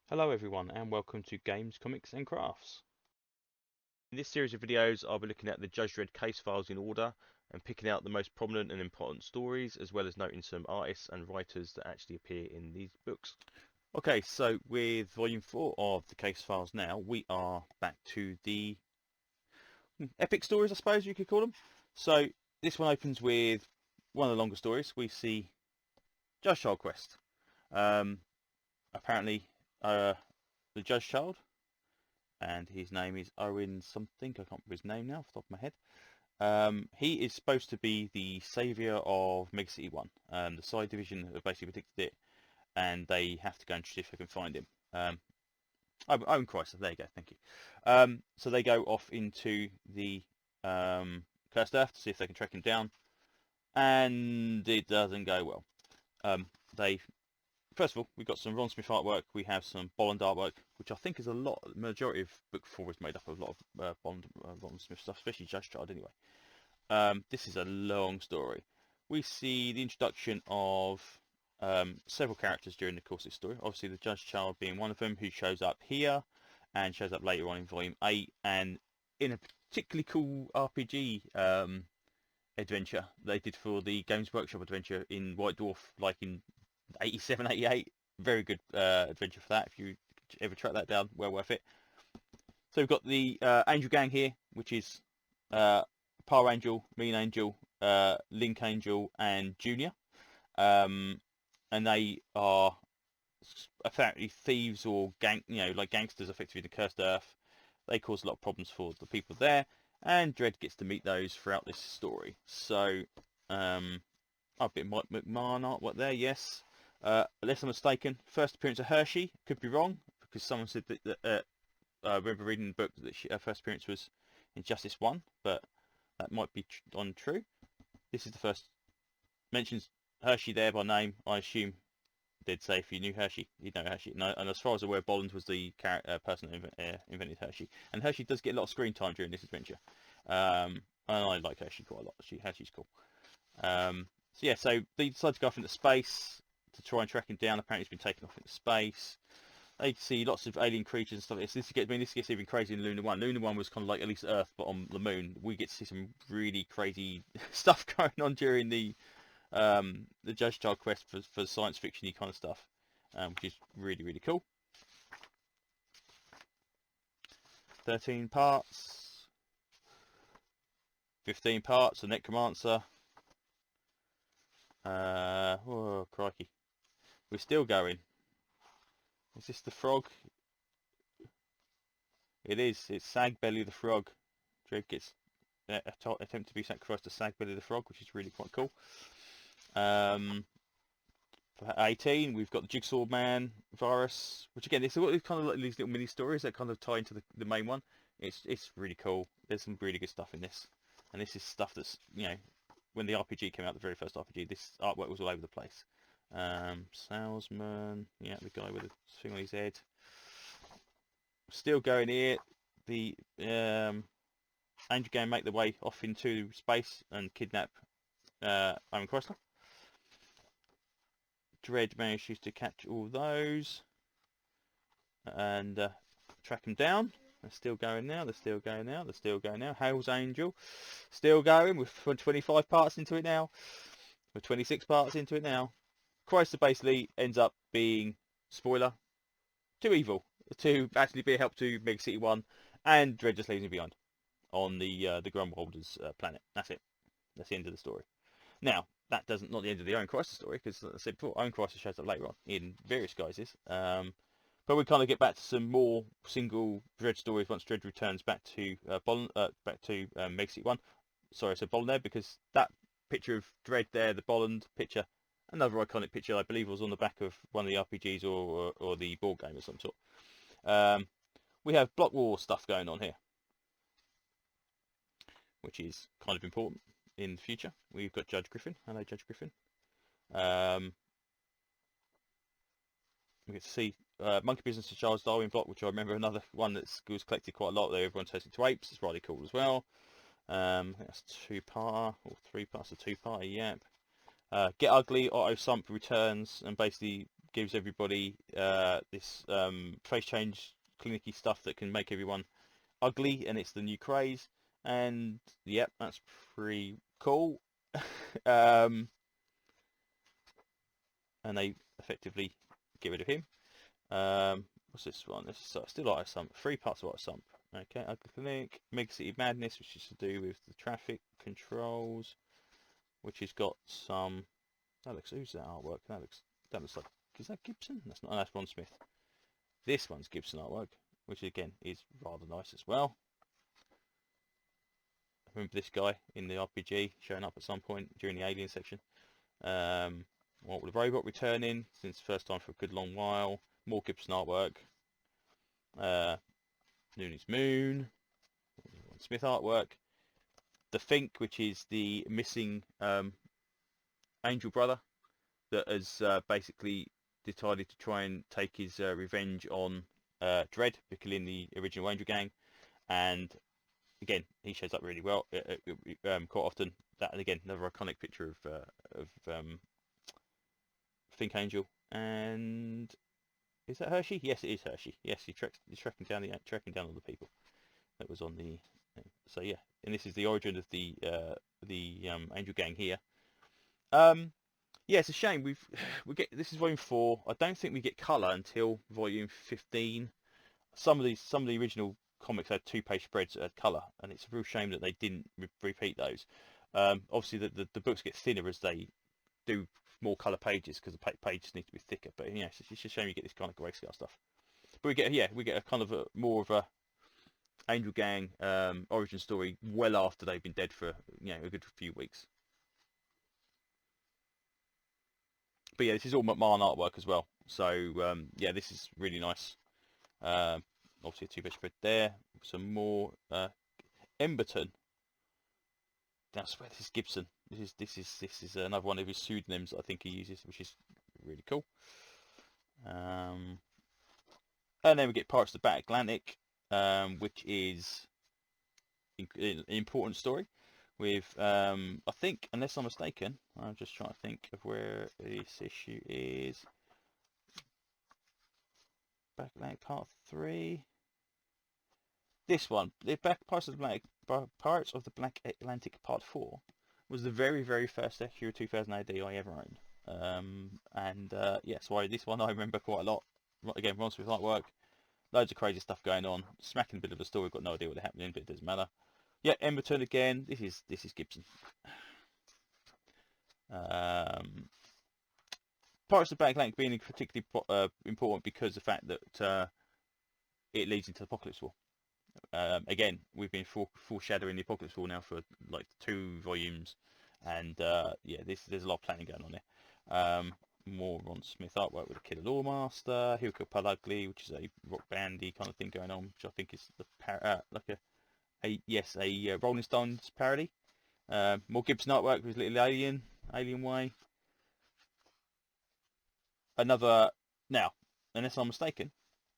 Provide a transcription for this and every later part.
Hello everyone and welcome to Games, Comics and Crafts. In this series of videos I'll be looking at the Judge Dredd case files in order and picking out the most prominent and important stories, as well as noting some artists and writers that actually appear in these books. Okay, so with volume 4 of the case files now, we are back to the epic stories, I suppose you could call them. So this one opens with one of the longer stories. We see Judge Child Quest. Apparently the Judge Child, and his name is Owen something. I can't remember his name now off the top of my head. He is supposed to be the saviour of Mega City 1. The side division have basically predicted it, and they have to go and see if they can find him. Owen Chrysler, there you go, thank you. So they go off into the Cursed Earth to see if they can track him down, and it doesn't go well. They First of all, we've got some Ron Smith artwork. We have some Bolland artwork, which I think is a lot. The majority of book 4 is made up of a lot of Ron Smith stuff, especially Judge Child anyway. This is a long story. We see the introduction of several characters during the course of this story. Obviously, the Judge Child being one of them, who shows up here and shows up later on in Volume 8, and in a particularly cool RPG adventure they did for the Games Workshop adventure in White Dwarf, like in 87, 88. Very good adventure for that. If you ever track that down, well worth it. So we've got the Angel Gang here, which is Power Angel, Mean Angel, Link Angel, and Junior. And they are apparently thieves or like gangsters, effectively, in the Cursed Earth. They cause a lot of problems for the people there, and Dredd gets to meet those throughout this story. So, a bit Mike McMahon artwork there, yes. Unless I'm mistaken, first appearance of Hershey. Could be wrong, because someone said that I remember reading the book that her first appearance was in Justice 1, but that might be untrue. This is the first. Mentions Hershey there by name. I assume they'd say if you knew Hershey, you'd know Hershey. And as far as I'm aware, Bolland was the person that invented Hershey. And Hershey does get a lot of screen time during this adventure. And I like Hershey quite a lot. Hershey's cool. So yeah, so they decide to go off into space to try and track him down. Apparently he's been taken off into space. They see lots of alien creatures and stuff. This gets even crazy in Luna 1. Luna 1 was kind of like at least Earth, but on the moon. We get to see some really crazy stuff going on during the Judge Child quest for science fiction-y kind of stuff, which is really, really cool. 13 parts. 15 parts, a Necromancer. Oh, crikey. We're still going. Is this the frog? It is. It's Sagbelly the Frog. Dredd gets attempt to be sacrificed to Sagbelly the Frog, which is really quite cool. For 18, we've got the Jigsaw Man virus, which again, it's kind of like these little mini stories that kind of tie into the main one. It's really cool. There's some really good stuff in this, and this is stuff that's, when the RPG came out, the very first RPG, this artwork was all over the place. Salesman, yeah, the guy with the thing on his head. Still going here. The Angel Gang make their way off into space and kidnap Owen Chrysler. Dredd manages to catch all those and track them down. They're still going now. They're still going now. They're still going now. Hell's Angel, still going. We're 25 parts into it now. We're 26 parts into it now. Chrysler basically ends up being, spoiler, too evil to actually be a help to Mega City 1, and Dredd just leaves him behind on the Grumwalders planet. That's it. That's the end of the story. Now, that doesn't not the end of the Owen Chrysler story, because as I said before, Owen Chrysler shows up later on in various guises. But we kind of get back to some more single Dredd stories once Dredd returns back to Mega City 1. Sorry, I said Bolland there, because that picture of Dredd there, the Bolland picture, another iconic picture, I believe was on the back of one of the RPGs or the board game of some sort. We have Block War stuff going on here, which is kind of important in the future. We've got Judge Griffin. Hello, Judge Griffin. We get to see Monkey Business to Charles Darwin block, which I remember another one that was collected quite a lot there. Everyone's Tasting to Apes. It's really cool as well. That's 2-parter or 3 parts of 2-parter. Yep. Get Ugly. Otto Sump returns and basically gives everybody this face change clinicky stuff that can make everyone ugly, and it's the new craze. And yep, that's pretty cool. And they effectively get rid of him. What's this one? This is still Ice Sump. 3 parts of Ice Sump. Okay, Ugly Clinic, Mega City Madness, which is to do with the traffic controls, which has got some. Who's that artwork? That looks like. Is that Gibson? That's not. That's Ron Smith. This one's Gibson artwork, which again is rather nice as well. I remember this guy in the RPG showing up at some point during the Alien section. What with the robot returning since first time for a good long while. More Gibson artwork. Nooney's Moon. Smith artwork. The Fink, which is the missing angel brother that has basically decided to try and take his revenge on Dredd for killing the original Angel Gang, and again he shows up really well quite often. That, and again, another iconic picture of Fink Angel. And is that Hershey? Yes, it is Hershey. Yes, he's tracking down all the people that was on the thing. So yeah, and this is the origin of the Angel Gang here. Yeah, it's a shame we get this is volume 4. I don't think we get colour until volume 15. Some of the original comics had 2-page spreads that had colour, and it's a real shame that they didn't repeat those. Obviously the books get thinner as they do more colour pages because the pages need to be thicker. But yeah, it's just a shame you get this kind of grayscale stuff. But we get a kind of more of a Angel Gang origin story well after they've been dead for a good few weeks. But yeah, this is all McMahon artwork as well. So yeah, this is really nice. Obviously a 2-page spread there. Some more Emberton. I swear this is Gibson. This is another one of his pseudonyms I think he uses, which is really cool. And then we get Pirates of the Bat Atlantic, which is an important story with I think, unless I'm mistaken, I'm just trying to think of where this issue is. Back Atlantic Part 3. This one, the Pirates of the Black Atlantic Part 4, was the very, very first issue of 2000 AD I ever owned. Yeah, so this one I remember quite a lot. Again, Ron Smith artwork, loads of crazy stuff going on, smacking a bit of a story, got no idea what's happening, but it doesn't matter. Yeah, Emberton again. This is Gibson. Pirates of the Black Atlantic being particularly important because of the fact that it leads into the Apocalypse War. Again, we've been foreshadowing the Apocalypse War now for like 2 volumes, and yeah, there's a lot of planning going on there. More Ron Smith artwork with a Killer Lawmaster, He'll Kill Pal Ugly, which is a rock bandy kind of thing going on, which I think is the a Rolling Stones parody. More Gibson artwork with Little Alien Way. Another, now, unless I'm mistaken,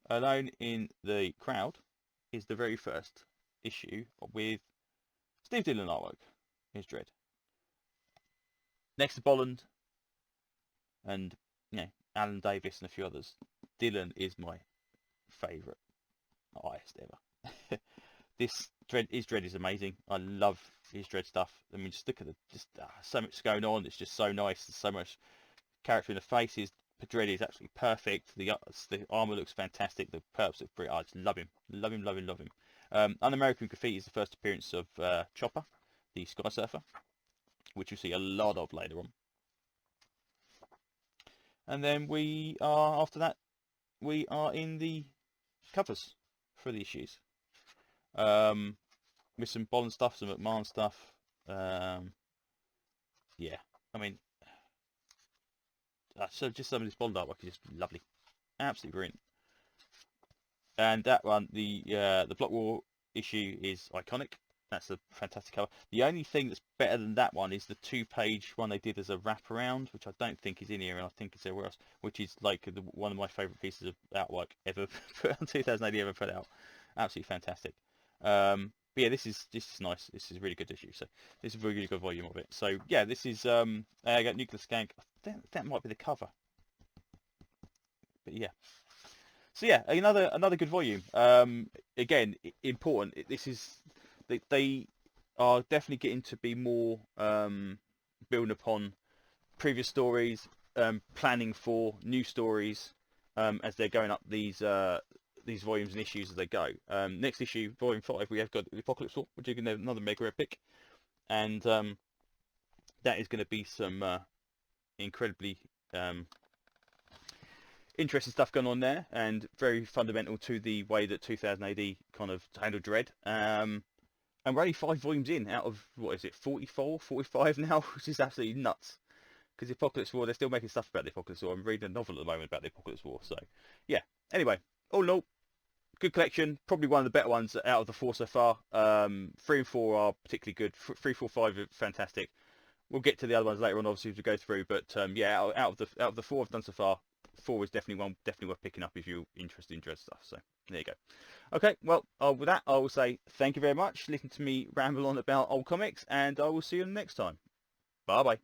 Alone in the Crowd is the very first issue with Steve Dillon artwork. Here's Dredd. Next to Bolland and Alan Davis and a few others, Dillon is my favourite artist ever. This Dredd is amazing. I love his Dredd stuff. I mean, just look at so much going on. It's just so nice. There's so much character in the faces. Dredd is absolutely perfect. The armor looks fantastic. The perps look brilliant. I just love him. Love him. Un-American Graffiti is the first appearance of Chopper, the Sky Surfer, which you'll see a lot of later on. And then after that, we are in the covers for the issues. With some Bolland stuff, some McMahon stuff. Yeah, I mean, so just some of this Bolland artwork is just lovely, absolutely brilliant. And that one, the Block War issue is iconic. That's a fantastic cover. The only thing that's better than that one is the 2-page one they did as a wraparound, which I don't think is in here, and I think it's everywhere else, which is like one of my favourite pieces of artwork ever put on 2080 ever put out. Absolutely fantastic. But yeah, this is nice. This is a really good issue. So this is a really good volume of it. So yeah, this is I got Nuclear Skank. I think that might be the cover. But yeah. So yeah, another good volume. Again, important. This is they are definitely getting to be more building upon previous stories, planning for new stories as they're going up these volumes and issues as they go. Next issue, volume 5, we have got the Apocalypse War, which is another mega epic, and that is going to be some incredibly interesting stuff going on there, and very fundamental to the way that 2000 AD kind of handled Dredd. And we're only 5 volumes in out of, what is it, 44, 45 now, which is absolutely nuts. Because the Apocalypse War, they're still making stuff about the Apocalypse War. I'm reading a novel at the moment about the Apocalypse War. So, yeah. Anyway, all in all, good collection. Probably one of the better ones out of the 4 so far. 3 and 4 are particularly good. 3, 4, 5 are fantastic. We'll get to the other ones later on, obviously, as we go through. But yeah, out of the 4 I've done so far, 4 is definitely worth picking up if you're interested in Dredd stuff. So there you go. Okay, well, with that, I will say thank you very much. Listen to me ramble on about old comics, and I will see you next time. Bye bye.